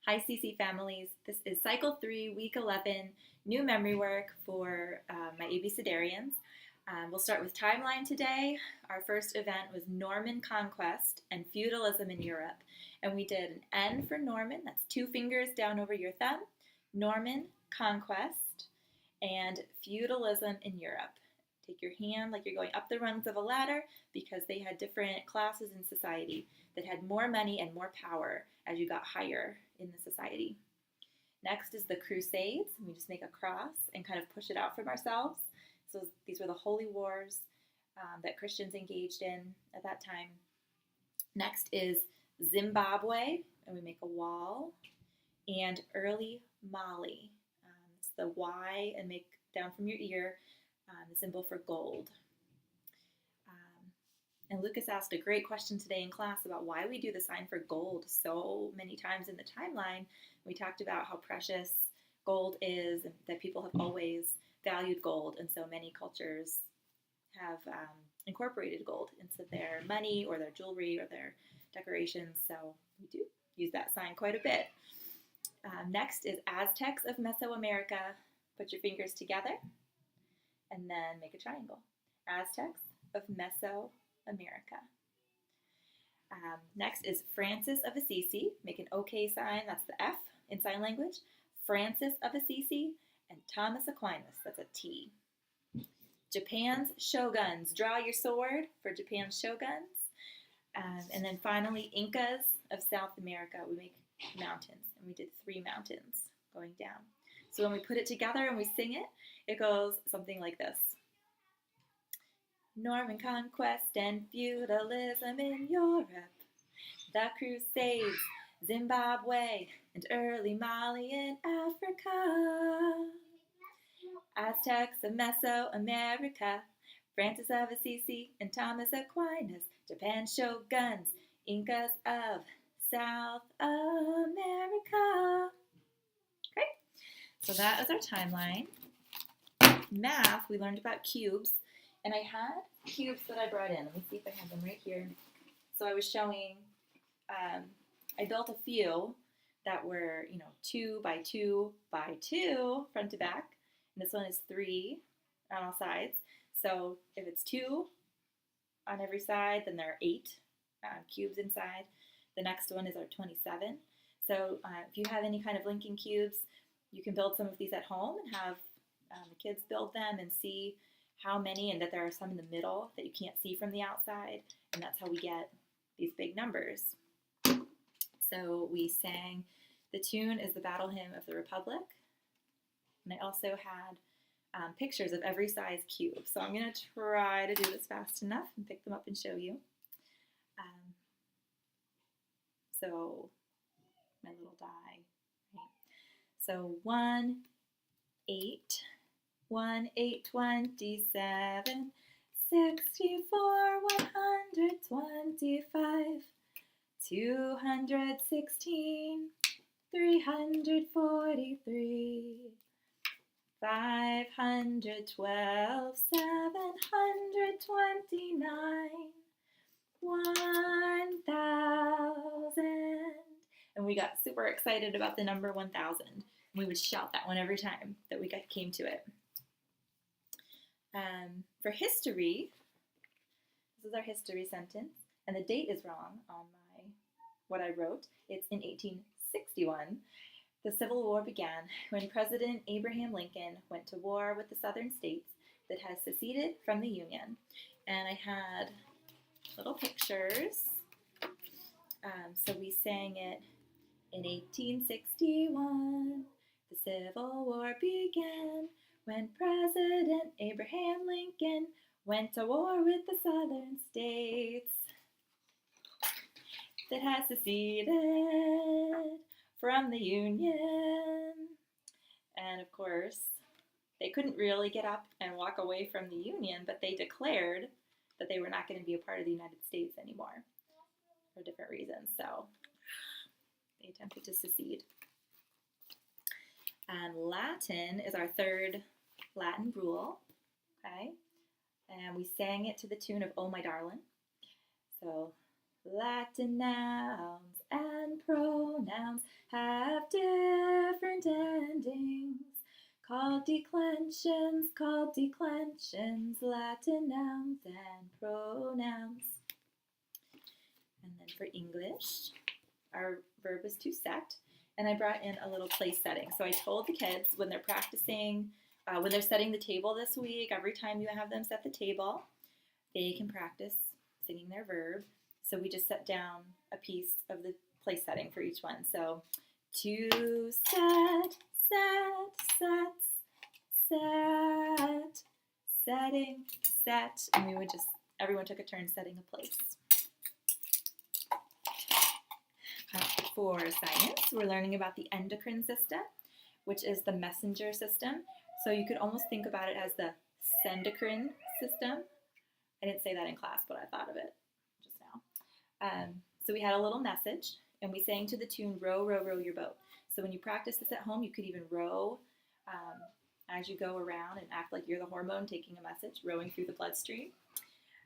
Hi, CC families. This is Cycle 3, Week 11, new memory work for my ABCdarians. We'll start with timeline today. Our first event was Norman conquest and feudalism in Europe. And we did an N for Norman, that's 2 fingers down over your thumb, Norman conquest and feudalism in Europe. Take your hand like you're going up the rungs of a ladder because they had different classes in society that had more money and more power as you got higher in the society. Next is the Crusades. We just make a cross and kind of push it out from ourselves. So these were the holy wars that Christians engaged in at that time. Next is Zimbabwe, and we make a wall. And early Mali. It's the Y and make down from your ear the symbol for gold. And Lucas asked a great question today in class about why we do the sign for gold so many times in the timeline. We talked about how precious gold is, and that people have always valued gold, and so many cultures have incorporated gold into their money or their jewelry or their decorations, so we do use that sign quite a bit. Next is Aztecs of Mesoamerica. Put your fingers together and then make a triangle. Aztecs of Mesoamerica. Next is Francis of Assisi. Make an OK sign, that's the F in sign language. Francis of Assisi and Thomas Aquinas, that's a T. Japan's shoguns. Draw your sword for Japan's shoguns. And then finally, Incas of South America. We make mountains, and we did 3 mountains going down. So when we put it together and we sing it, it goes something like this. Norman conquest and feudalism in Europe, the Crusades, Zimbabwe, and early Mali in Africa. Aztecs of Mesoamerica, Francis of Assisi and Thomas Aquinas, Japan shoguns, Incas of South America. Great. So that is our timeline. Math, we learned about cubes. And I had cubes that I brought in. Let me see if I have them right here. So I was showing, I built a few that were, 2 by 2 by 2 front to back. And this one is 3 on all sides. So if it's 2 on every side, then there are 8 cubes inside. The next one is our 27. So if you have any kind of linking cubes, you can build some of these at home and have the kids build them and see how many, and that there are some in the middle that you can't see from the outside, and that's how we get these big numbers. So we sang, the tune is the Battle Hymn of the Republic, and I also had pictures of every size cube. So I'm going to try to do this fast enough and pick them up and show you. So my little die, right? So 1, 8, 1, 8, 27, 64, 125, 216, 343, 512, 729, 1,000. And we got super excited about the number 1,000. We would shout that one every time that we came to it. For history, this is our history sentence, and the date is wrong on what I wrote. It's in 1861. The Civil War began when President Abraham Lincoln went to war with the southern states that had seceded from the Union. And I had little pictures. So we sang it in 1861. The Civil War began when President Abraham Lincoln went to war with the southern states that had seceded from the Union. And of course, they couldn't really get up and walk away from the Union, but they declared that they were not going to be a part of the United States anymore for different reasons. So they attempted to secede. And Latin is our third Latin rule, okay? And we sang it to the tune of Oh My Darling. So Latin nouns and pronouns have different endings. Called declensions, Latin nouns and pronouns. And then for English, our verb is to set, and I brought in a little place setting. So I told the kids when they're practicing, when they're setting the table this week, every time you have them set the table, they can practice singing their verb. So we just set down a piece of the place setting for each one. So to set, setting, set, and we would just, everyone took a turn setting a place. For science, we're learning about the endocrine system, which is the messenger system. So you could almost think about it as the sendocrine system. I didn't say that in class, but I thought of it just now. So we had a little message, and we sang to the tune, row, row, row your boat. So when you practice this at home, you could even row as you go around and act like you're the hormone taking a message, rowing through the bloodstream.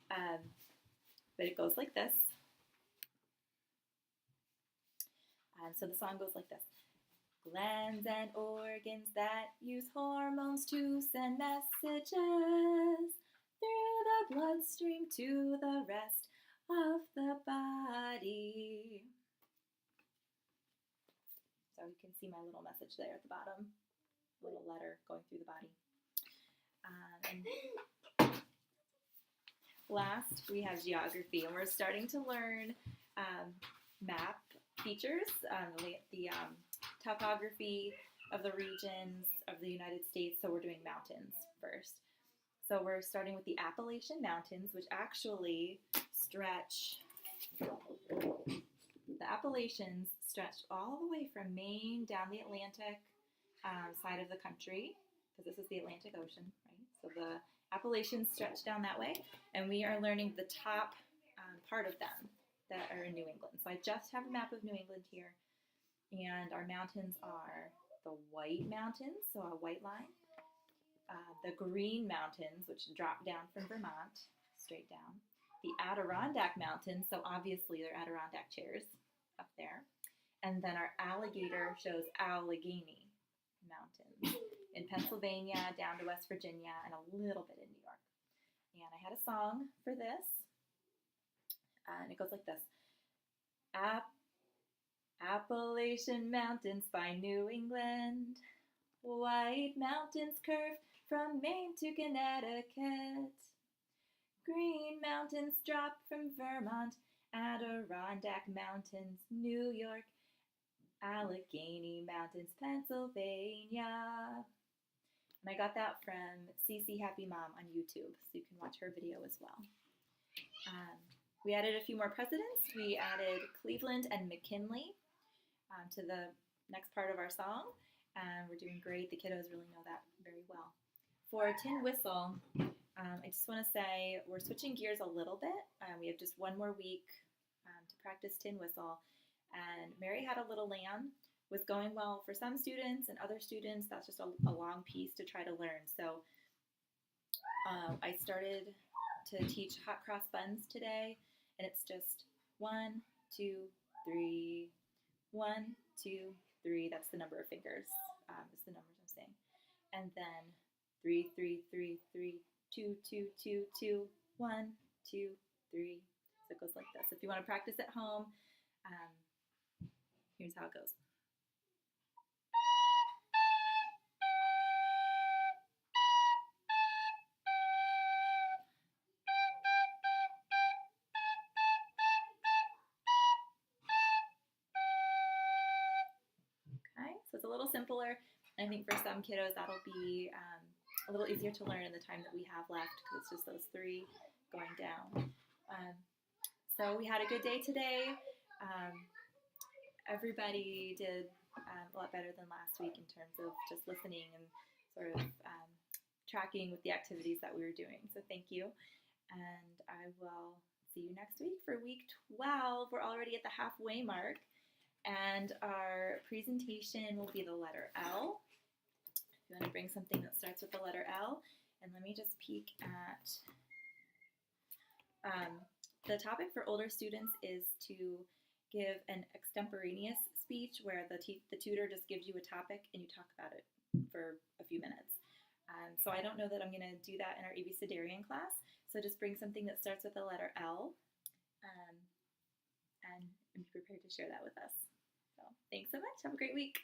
But it goes like this. So the song goes like this. Glands and organs that use hormones to send messages through the bloodstream to the rest of the body. So you can see my little message there at the bottom, a little letter going through the body. And last, we have geography, and we're starting to learn map features, the topography of the regions of the United States. So we're doing mountains first. So we're starting with the Appalachian Mountains, which actually stretch, the Appalachians stretch all the way from Maine down the Atlantic side of the country, because this is the Atlantic Ocean, right? So the Appalachians stretch down that way, and we are learning the top part of them that are in New England. So I just have a map of New England here, and our mountains are the White Mountains, so a white line, the Green Mountains, which drop down from Vermont, straight down, the Adirondack Mountains, so obviously they're Adirondack chairs up there, and then our alligator shows Allegheny Mountains in Pennsylvania, down to West Virginia, and a little bit in New York. And I had a song for this. And it goes like this. Appalachian Mountains by New England. White Mountains curve from Maine to Connecticut. Green Mountains drop from Vermont. Adirondack Mountains, New York. Allegheny Mountains, Pennsylvania. And I got that from Cece Happy Mom on YouTube, so you can watch her video as well. We added a few more presidents. We added Cleveland and McKinley to the next part of our song, and we're doing great. The kiddos really know that very well. For Tin Whistle, I just want to say we're switching gears a little bit. We have just one more week to practice Tin Whistle, and Mary Had a Little Lamb was going well for some students, and other students, that's just a long piece to try to learn. So I started to teach hot cross buns today, and it's just 1, 2, 3, 1, 2, 3. That's the number of fingers. It's the numbers I'm saying. And then 3, 3, 3, 3, 2, 2, 2, 2, 1, 2, 3. So it goes like this. If you want to practice at home, here's how it goes. So it's a little simpler. I think for some kiddos that'll be a little easier to learn in the time that we have left, because it's just those 3 going down. So we had a good day today. Everybody did a lot better than last week in terms of just listening and sort of tracking with the activities that we were doing. So thank you. And I will see you next week for week 12. We're already at the halfway mark. And our presentation will be the letter L. If you want to bring something that starts with the letter L. And let me just peek at The topic for older students is to give an extemporaneous speech where the tutor just gives you a topic and you talk about it for a few minutes. So I don't know that I'm going to do that in our Abecedarian class. So just bring something that starts with the letter L and be prepared to share that with us. So thanks so much. Have a great week.